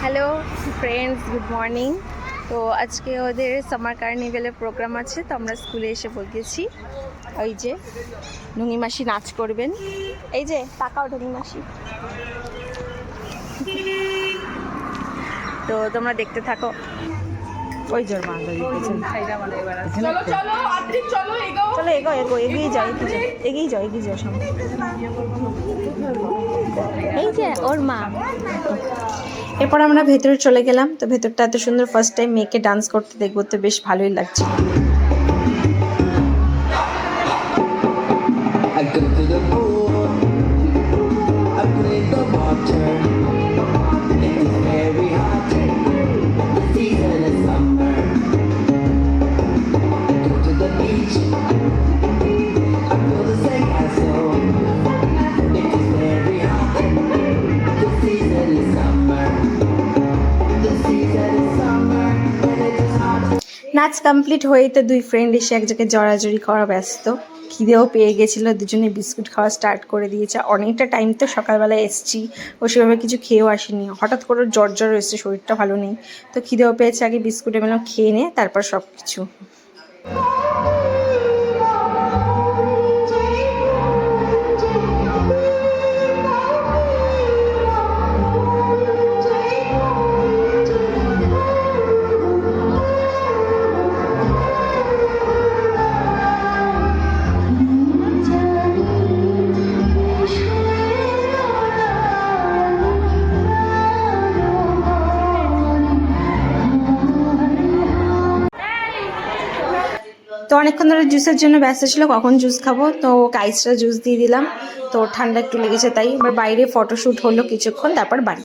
Hello friends, good morning. তো আজকে ওদের সামার কার্নিভেলের প্রোগ্রাম আছে, তো আমরা স্কুলে এসে বলতেছি। ওই যে ঢুঙি মাসি নাচ করবেন, এই যে তাকাও ঢুঙি মাসি। তো তোমরা দেখতে থাকো। ওই জোর চলো এগো এগো, এগিয়ে যাও এগিয়ে যাও এগিয়ে যাও সামনে। এই যে ওর মা। এরপর আমরা ভেতরে চলে গেলাম। তো ভেতরটা এত সুন্দর, ফার্স্ট টাইম মেয়েকে ডান্স করতে দেখবো, তো বেশ ভালোই লাগছে। নাচ কমপ্লিট হয়েই তো দুই ফ্রেন্ড এসে এক জায়গায় জড়াজড়ি করা ব্যস্ত। খিদেও পেয়ে গেছিলো, দুজনে বিস্কুট খাওয়া স্টার্ট করে দিয়েছে। অনেকটা টাইম তো সকালবেলায় এসছি, ও সেভাবে কিছু খেয়েও আসেনি। হঠাৎ করে জ্বর এসছে, শরীরটা ভালো নেই। তো খিদেও পেয়েছে, আগে বিস্কুট এগুলো খেয়ে নে, তারপর সব কিছু। তো অনেকক্ষণ ধরে জুসের জন্য ব্যস্ত ছিল, কখন জুস খাবো। তো আইসটা জুস দিয়ে দিলাম, তো ঠান্ডা একটু লেগেছে তাই। এবার বাইরে ফটোশ্যুট হলো কিছুক্ষণ, তারপর বাড়ি।